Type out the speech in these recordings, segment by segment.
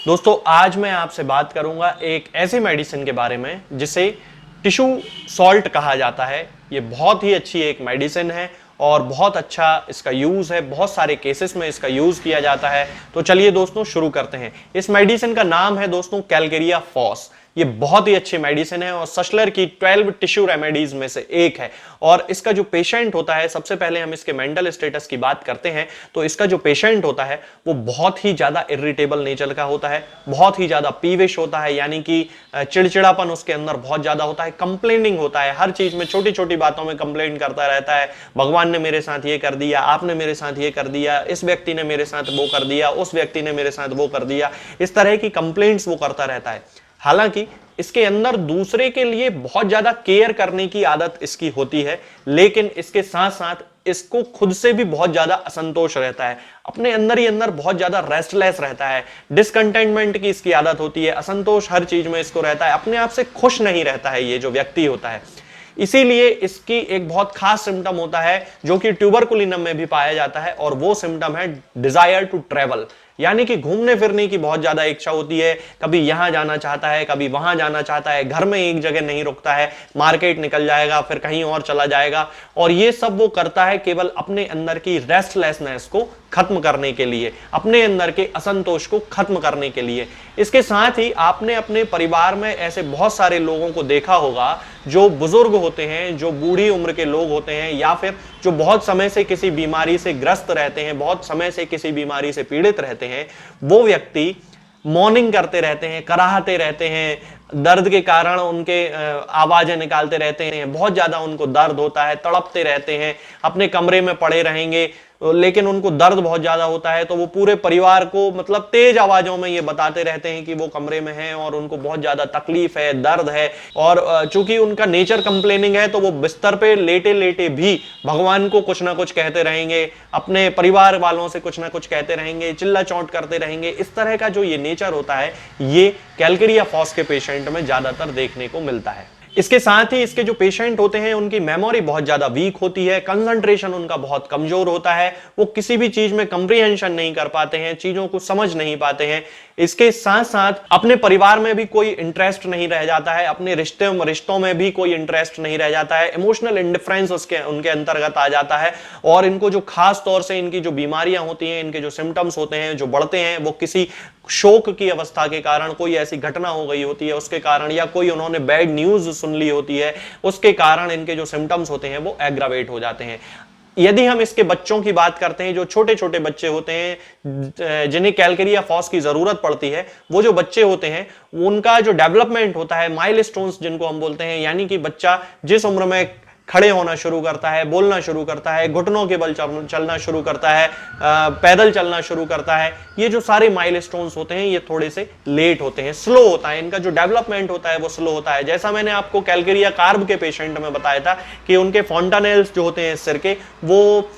दोस्तों आज मैं आपसे बात करूंगा एक ऐसी मेडिसिन के बारे में जिसे टिश्यू सॉल्ट कहा जाता है। ये बहुत ही अच्छी एक मेडिसिन है और बहुत अच्छा इसका यूज है, बहुत सारे केसेस में इसका यूज किया जाता है। तो चलिए दोस्तों शुरू करते हैं। इस मेडिसिन का नाम है दोस्तों कैलकेरिया फॉस। ये बहुत ही अच्छी मेडिसिन है और सशलर की 12 टिश्यू रेमेडीज में से एक है। और इसका जो पेशेंट होता है, सबसे पहले हम इसके मेंटल स्टेटस की बात करते हैं तो इसका जो पेशेंट होता है वो बहुत ही ज्यादा इरिटेबल नेचर का होता है, बहुत ही ज्यादा पीविश होता है, यानी कि चिड़चिड़ापन उसके अंदर बहुत ज्यादा होता है, कंप्लेनिंग होता है, हर चीज में छोटी छोटी बातों में कंप्लेंट करता रहता है। भगवान ने मेरे साथ ये कर दिया, आपने मेरे साथ ये कर दिया, इस व्यक्ति ने मेरे साथ वो कर दिया, उस व्यक्ति ने मेरे साथ वो कर दिया, इस तरह की कंप्लेंट्स वो करता रहता है। हालांकि इसके अंदर दूसरे के लिए बहुत ज्यादा केयर करने की आदत इसकी होती है, लेकिन इसके साथ साथ इसको खुद से भी बहुत ज्यादा असंतोष रहता है, अपने अंदर ही अंदर बहुत ज्यादा रेस्टलेस रहता है, डिसकंटेंटमेंट की इसकी आदत होती है, असंतोष हर चीज में इसको रहता है, अपने आप से खुश नहीं रहता है ये जो व्यक्ति होता है। इसीलिए इसकी एक बहुत खास सिम्टम होता है जो कि ट्यूबरकुलिनम में भी पाया जाता है, और वो सिम्टम है डिजायर टू ट्रेवल, यानी कि घूमने फिरने की बहुत ज्यादा इच्छा होती है। कभी यहां जाना चाहता है, कभी वहां जाना चाहता है, घर में एक जगह नहीं रुकता है, मार्केट निकल जाएगा, फिर कहीं और चला जाएगा। और ये सब वो करता है केवल अपने अंदर की रेस्टलेसनेस को खत्म करने के लिए, अपने अंदर के असंतोष को खत्म करने के लिए। इसके साथ ही आपने अपने परिवार में ऐसे बहुत सारे लोगों को देखा होगा जो बुजुर्ग होते हैं, जो बूढ़ी उम्र के लोग होते हैं, या फिर जो बहुत समय से किसी बीमारी से ग्रस्त रहते हैं, बहुत समय से किसी बीमारी से पीड़ित रहते हैं। वो व्यक्ति मॉर्निंग करते रहते हैं, कराहते रहते हैं, दर्द के कारण उनके आवाजें निकालते रहते हैं, बहुत ज्यादा उनको दर्द होता है, तड़पते रहते हैं, अपने कमरे में पड़े रहेंगे, लेकिन उनको दर्द बहुत ज्यादा होता है, तो वो पूरे परिवार को मतलब तेज आवाजों में ये बताते रहते हैं कि वो कमरे में हैं और उनको बहुत ज्यादा तकलीफ है, दर्द है। और चूंकि उनका नेचर कंप्लेनिंग है तो वो बिस्तर पे लेटे लेटे भी भगवान को कुछ ना कुछ कहते रहेंगे, अपने परिवार वालों से कुछ ना कुछ कहते रहेंगे, चिल्ला चौंट करते रहेंगे। इस तरह का जो ये नेचर होता है ये कैलकेरिया फॉस के पेशेंट में ज्यादातर देखने को मिलता है। इसके साथ ही इसके जो पेशेंट होते हैं उनकी मेमोरी बहुत ज्यादा वीक होती है, कंसंट्रेशन उनका बहुत कमजोर होता है, वो किसी भी चीज में कंप्रीहेंशन नहीं कर पाते हैं, चीजों को समझ नहीं पाते हैं। इसके साथ साथ अपने परिवार में भी कोई इंटरेस्ट नहीं रह जाता है, अपने रिश्तों में भी कोई इंटरेस्ट नहीं रह जाता है, इमोशनल इंडिफरेंस उनके अंतर्गत आ जाता है। और इनको जो खास तौर से इनकी जो बीमारियां होती हैं, इनके जो सिम्टम्स होते हैं जो बढ़ते हैं, वो किसी शोक की अवस्था के कारण, कोई ऐसी घटना हो गई होती है उसके कारण, या कोई उन्होंने बैड न्यूज सुन ली होती है उसके कारण इनके जो सिम्टम्स होते हैं वो एग्रावेट हो जाते हैं। यदि हम इसके बच्चों की बात करते हैं, जो छोटे छोटे बच्चे होते हैं जिन्हें कैलकेरिया फॉस की जरूरत पड़ती है, वो जो बच्चे होते हैं उनका जो डेवलपमेंट होता है, माइलस्टोन्स जिनको हम बोलते हैं, यानी कि बच्चा जिस उम्र में खड़े होना शुरू करता है, बोलना शुरू करता है, घुटनों के बल चलना शुरू करता है, पैदल चलना शुरू करता है, ये जो सारे माइलस्टोन्स होते हैं ये थोड़े से लेट होते हैं, स्लो होता है, इनका जो डेवलपमेंट होता है वो स्लो होता है। जैसा मैंने आपको कैलकेरिया कार्ब के पेशेंट में बताया था कि उनके फॉन्टानेल्स जो होते हैं सिर के, वो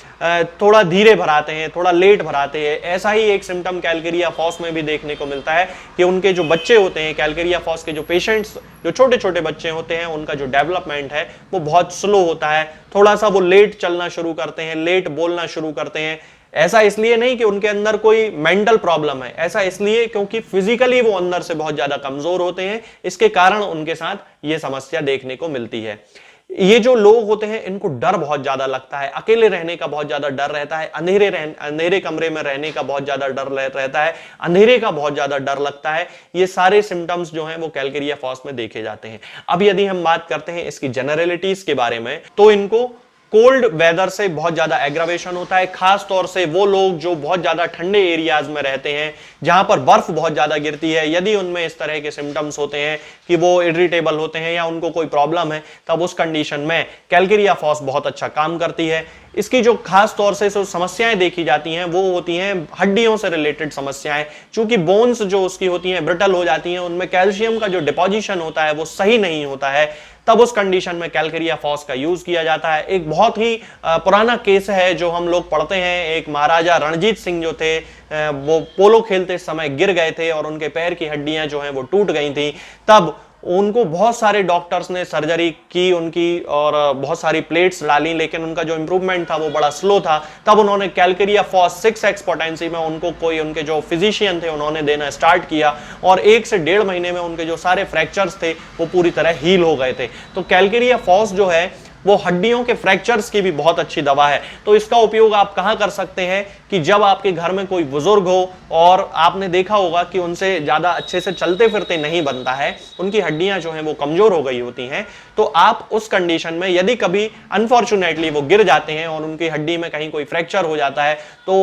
थोड़ा धीरे भराते हैं, थोड़ा लेट भराते हैं। ऐसा ही एक सिम्टम कैलकेरिया फॉस में भी देखने को मिलता है कि उनके जो बच्चे होते हैं, कैलकेरिया फॉस के जो पेशेंट्स, जो छोटे छोटे बच्चे होते हैं, उनका जो डेवलपमेंट है वो बहुत स्लो होता है, थोड़ा सा वो लेट चलना शुरू करते हैं, लेट बोलना शुरू करते हैं। ऐसा इसलिए नहीं कि उनके अंदर कोई मेंटल प्रॉब्लम है, ऐसा इसलिए क्योंकि फिजिकली वो अंदर से बहुत ज्यादा कमजोर होते हैं, इसके कारण उनके साथ ये समस्या देखने को मिलती है। ये जो लोग होते हैं इनको डर बहुत ज्यादा लगता है, अकेले रहने का बहुत ज्यादा डर रहता है, अंधेरे कमरे में रहने का बहुत ज्यादा डर रहता है, अंधेरे का बहुत ज्यादा डर लगता है। ये सारे सिम्टम्स जो हैं वो कैलकेरिया फॉस में देखे जाते हैं। अब यदि हम बात करते हैं इसकी जनरलिटीज के बारे में, तो इनको कोल्ड वेदर से बहुत ज्यादा एग्रावेशन होता है, खास तौर से वो लोग जो बहुत ज्यादा ठंडे एरियाज में रहते हैं, जहां पर बर्फ बहुत ज्यादा गिरती है, यदि उनमें इस तरह के सिम्टम्स होते हैं कि वो इरिटेबल होते हैं या उनको कोई प्रॉब्लम है, तब उस कंडीशन में कैलकेरिया फॉस बहुत अच्छा काम करती है। इसकी जो खास तौर से जो समस्याएं देखी जाती हैं वो होती हैं हड्डियों से रिलेटेड समस्याएं, क्योंकि बोन्स जो उसकी होती हैं ब्रिटल हो जाती हैं, उनमें कैल्शियम का जो डिपोजिशन होता है वो सही नहीं होता है, तब उस कंडीशन में कैलकेरिया फॉस का यूज किया जाता है। एक बहुत ही पुराना केस है जो हम लोग पढ़ते हैं, एक महाराजा रणजीत सिंह जो थे, वो पोलो खेलते समय गिर गए थे और उनके पैर की हड्डियां जो हैं वो टूट गई थी, तब उनको बहुत सारे डॉक्टर्स ने सर्जरी की उनकी और बहुत सारी प्लेट्स डाली, लेकिन उनका जो इंप्रूवमेंट था वो बड़ा स्लो था। तब उन्होंने कैलकेरिया फॉस 6x पोटेंसी में उनको कोई उनके जो फिजिशियन थे उन्होंने देना स्टार्ट किया और 1 से 1.5 महीने में उनके जो सारे फ्रैक्चर्स थे वो पूरी तरह हील हो गए थे। तो कैलकेरिया फॉस जो है वो हड्डियों के फ्रैक्चर्स की भी बहुत अच्छी दवा है। तो इसका उपयोग आप कहां कर सकते हैं कि जब आपके घर में कोई बुजुर्ग हो और आपने देखा होगा कि उनसे ज्यादा अच्छे से चलते फिरते नहीं बनता है, उनकी हड्डियां जो हैं वो कमजोर हो गई होती हैं, तो आप उस कंडीशन में यदि कभी अनफॉर्चुनेटली वो गिर जाते हैं और उनकी हड्डी में कहीं कोई फ्रैक्चर हो जाता है, तो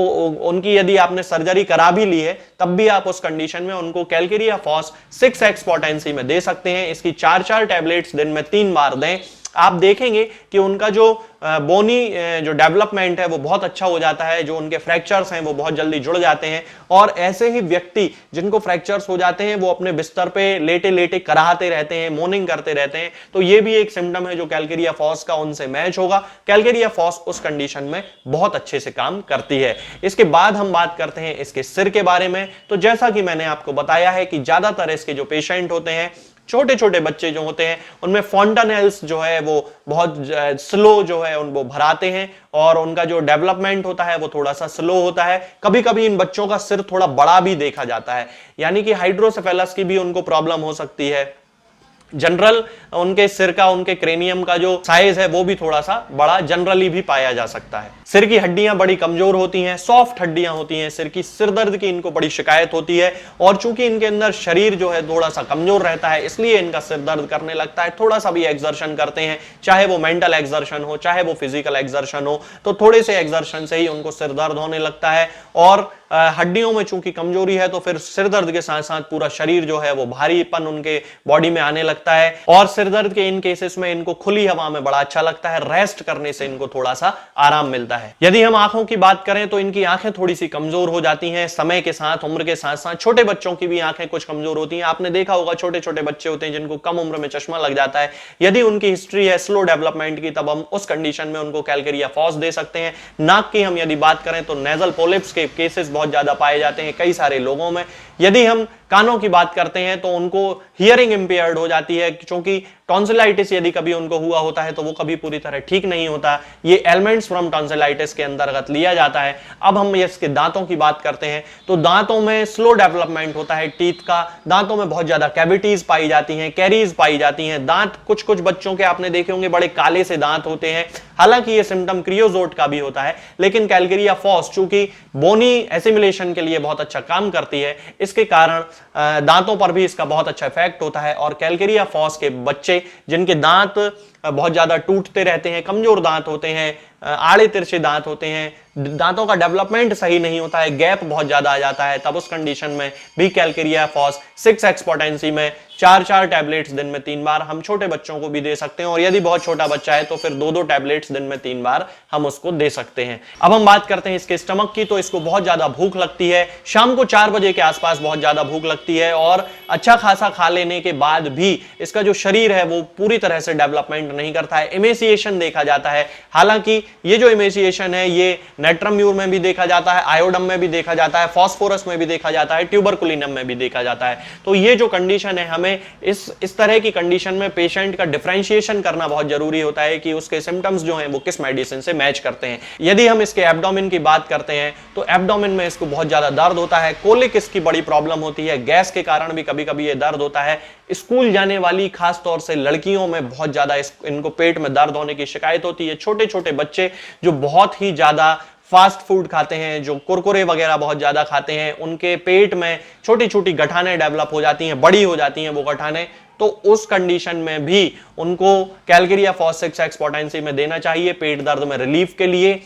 उनकी यदि आपने सर्जरी करा भी ली है तब भी आप उस कंडीशन में उनको कैलकेरिया फॉस 6x पोटेंसी में दे सकते हैं। इसकी 4 टैबलेट्स दिन में 3 बार दें। आप देखेंगे कि उनका जो बोनी जो डेवलपमेंट है वो बहुत अच्छा हो जाता है, जो उनके फ्रैक्चर्स हैं वो बहुत जल्दी जुड़ जाते हैं। और ऐसे ही व्यक्ति जिनको फ्रैक्चर्स हो जाते हैं वो अपने बिस्तर पे लेटे लेटे कराहते रहते हैं, मोर्निंग करते रहते हैं, तो ये भी एक सिम्टम है जो कैलकेरिया फॉस का उनसे मैच होगा। कैलकेरिया फॉस उस कंडीशन में बहुत अच्छे से काम करती है। इसके बाद हम बात करते हैं इसके सिर के बारे में। तो जैसा कि मैंने आपको बताया है कि ज्यादातर इसके जो पेशेंट होते हैं, छोटे छोटे बच्चे जो होते हैं, उनमें फॉन्टानेल्स जो है वो बहुत स्लो जो है उनको भराते हैं और उनका जो डेवलपमेंट होता है वो थोड़ा सा स्लो होता है। कभी कभी इन बच्चों का सिर थोड़ा बड़ा भी देखा जाता है, यानी कि हाइड्रोसेफेलस की भी उनको प्रॉब्लम हो सकती है। जनरल उनके सिर का, उनके क्रेनियम का जो साइज है वो भी थोड़ा सा बड़ा जनरली भी पाया जा सकता है। सिर की हड्डियां बड़ी कमजोर होती हैं, सॉफ्ट हड्डियां होती हैं सिर की, सिर दर्द की इनको बड़ी शिकायत होती है और चूंकि इनके अंदर शरीर जो है थोड़ा सा कमजोर रहता है इसलिए इनका सिर दर्द करने लगता है। थोड़ा सा भी एक्सर्शन करते हैं, चाहे वो मेंटल एक्सर्शन हो चाहे वो फिजिकल एक्सर्शन हो, तो थोड़े से एक्सर्शन से ही उनको सिर दर्द होने लगता है। और हड्डियों में चूंकि कमजोरी है तो फिर सिर दर्द के साथ साथ पूरा शरीर जो है वो भारीपन उनके बॉडी में आने लगता है। और सिर दर्द के इन केसेस में इनको खुली हवा में बड़ा अच्छा लगता है, रेस्ट करने से इनको थोड़ा सा आराम मिलता है। यदि हम आंखों की बात करें तो इनकी आंखें थोड़ी सी कमजोर हो जाती हैं समय के साथ, उम्र के साथ साथ। छोटे बच्चों की भी आंखें कुछ कमजोर होती हैं। आपने देखा होगा छोटे छोटे बच्चे होते हैं जिनको कम उम्र में चश्मा लग जाता है। यदि उनकी हिस्ट्री है स्लो डेवलपमेंट की, तब हम उस कंडीशन में उनको कैलकेरिया फॉस दे सकते हैं। नाक की हम यदि बात करें तो नेजल पोलिप्स के केसेस बहुत ज्यादा पाए जाते हैं कई सारे लोगों में। यदि हम कानों की बात करते हैं तो उनको हियरिंग इंपेयर्ड हो जाती है, क्योंकि टॉन्सिलाइटिस यदि कभी उनको हुआ होता है तो वो कभी पूरी तरह ठीक नहीं होता। ये एलिमेंट्स फ्रॉम टॉन्सिलाइटिस के अंतर्गत लिया जाता है। अब हम इसके दांतों की बात करते हैं तो दांतों में स्लो डेवलपमेंट होता है टीथ का, दांतों में बहुत ज्यादा कैविटीज पाई जाती हैं, कैरीज पाई जाती हैं। दांत कुछ कुछ बच्चों के आपने देखे होंगे बड़े काले से दांत होते हैं। हालांकि ये सिम्टम क्रियोजोट का भी होता है, लेकिन कैलकेरिया फॉस चूंकि बोनी एसिमिलेशन के लिए बहुत अच्छा काम करती है, इसके कारण दांतों पर भी इसका बहुत अच्छा इफेक्ट होता है। और कैलकेरिया फॉस के बच्चे जिनके दांत बहुत ज्यादा टूटते रहते हैं, कमजोर दांत होते हैं, आड़े तिरछे दांत होते हैं, दांतों का डेवलपमेंट सही नहीं होता है, गैप बहुत ज्यादा आ जाता है, तब उस कंडीशन में भी कैलकेरिया फॉस 6x पोटेंसी में 4 टैबलेट्स दिन में 3 बार हम छोटे बच्चों को भी दे सकते हैं। और यदि बहुत छोटा बच्चा है तो फिर 2 टैबलेट्स दिन में 3 बार हम उसको दे सकते हैं। अब हम बात करते हैं इसके स्टमक की। तो इसको बहुत ज्यादा भूख लगती है, शाम को 4 बजे के आसपास बहुत ज्यादा भूख लगती है और अच्छा खासा खा लेने के बाद भी इसका जो शरीर है वो पूरी तरह से डेवलपमेंट नहीं करता है, इमेसिएशन देखा जाता है। हालांकि ये जो इमेसिएशन है ये नेट्रम्यूर में भी देखा जाता है, आयोडम में भी देखा जाता है, फास्फोरस में भी देखा जाता है, ट्यूबरकुलिनम में भी देखा जाता है। तो ये जो कंडीशन है, हमें इस तरह की कंडीशन में पेशेंट का डिफरेंशिएशन करना बहुत जरूरी होता है कि उसके सिम्टम्स जो हैं वो किस मेडिसिन से मैच करते हैं। यदि हम इसके एब्डोमेन की बात करते हैं तो एब्डोमेन में इसको बहुत ज्यादा दर्द होता है, कोलिक इसकी बड़ी प्रॉब्लम होती है, गैस के कारण भी कभी कभी ये दर्द होता है। स्कूल जाने वाली खास तौर से लड़कियों में बहुत ज्यादा इनको पेट में दर्द होने की शिकायत होती है। छोटे छोटे बच्चे जो बहुत ही ज्यादा फास्ट फूड खाते हैं, जो कुरकुरे वगैरह बहुत ज्यादा खाते हैं, उनके पेट में छोटी छोटी गठाने डेवलप हो जाती हैं, बड़ी हो जाती हैं वो गठाने। तो उस कंडीशन में भी उनको कैलकेरिया फॉस 6x पोटेंसी में देना चाहिए पेट दर्द में रिलीफ के लिए।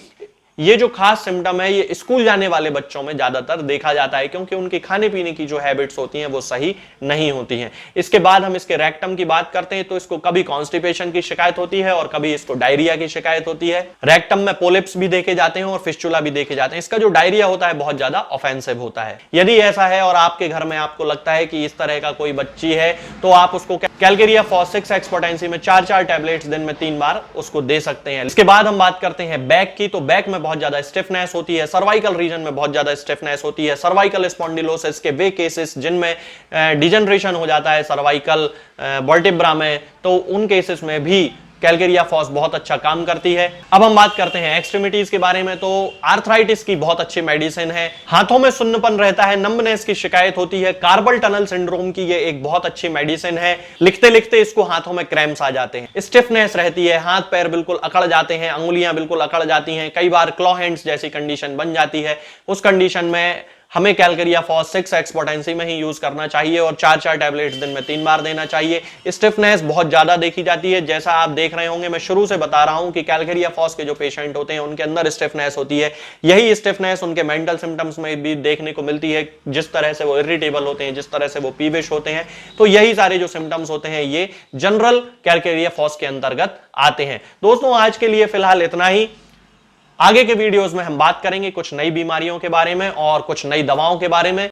ये जो खास सिम्टम है ये स्कूल जाने वाले बच्चों में ज्यादातर देखा जाता है, क्योंकि उनकी खाने पीने की जो हैबिट्स होती हैं वो सही नहीं होती हैं। इसके बाद हम इसके रेक्टम की बात करते हैं तो इसको कभी कॉन्स्टिपेशन की शिकायत होती है और कभी इसको डायरिया की शिकायत होती है। रेक्टम में पोलिप्स भी देखे जाते हैं और फिस्टुला भी देखे जाते हैं। इसका जो डायरिया होता है बहुत ज्यादा ऑफेंसिव होता है। यदि ऐसा है और आपके घर में आपको लगता है कि इस तरह का कोई बच्ची है तो आप उसको कैलकेरिया फॉस 6x पोटेंसी में 4 टैबलेट्स दिन में 3 बार उसको दे सकते हैं। इसके बाद हम बात करते हैं बैक की। तो बैक में बहुत ज्यादा स्टिफनेस होती है, सर्वाइकल रीजन में बहुत ज्यादा स्टिफनेस होती है। सर्वाइकल स्पॉन्डिलोसिस के वे केसेस जिनमें डिजनरेशन हो जाता है सर्वाइकल वर्टिब्रा में, तो उन केसेस में भी कैलकेरिया फॉस बहुत अच्छा काम करती है। अब हम बात करते हैं एक्सट्रीमिटीज के बारे में। तो आर्थराइटिस की बहुत अच्छी मेडिसिन है। हाथों में सुन्नपन रहता है, नंबनेस की शिकायत होती है, कार्पल टनल सिंड्रोम की ये एक बहुत अच्छी मेडिसिन है। लिखते लिखते इसको हाथों में क्रैम्प्स आ जाते हैं, स्टिफनेस रहती है, हाथ पैर बिल्कुल अकड़ जाते हैं, अंगुलियां बिल्कुल अकड़ जाती हैं, कई बार क्लॉ हैंड्स जैसी कंडीशन बन जाती है। उस कंडीशन में हमें कैलकेरिया फॉस 6x पोटेंसी में ही यूज करना चाहिए और 4 टैबलेट्स दिन में 3 बार देना चाहिए। स्टिफनेस बहुत ज्यादा देखी जाती है, जैसा आप देख रहे होंगे, मैं शुरू से बता रहा हूं कि कैलकेरिया फॉस के जो पेशेंट होते हैं उनके अंदर स्टिफनेस होती है। यही स्टिफनेस उनके मेंटल सिम्टम्स में भी देखने को मिलती है, जिस तरह से वो इरिटेबल होते हैं, जिस तरह से वो पीविश होते हैं। तो यही सारे जो सिम्टम्स होते हैं ये जनरल कैलकेरिया फॉस के अंतर्गत आते हैं। दोस्तों आज के लिए फिलहाल इतना ही। आगे के वीडियोस में हम बात करेंगे कुछ नई बीमारियों के बारे में और कुछ नई दवाओं के बारे में।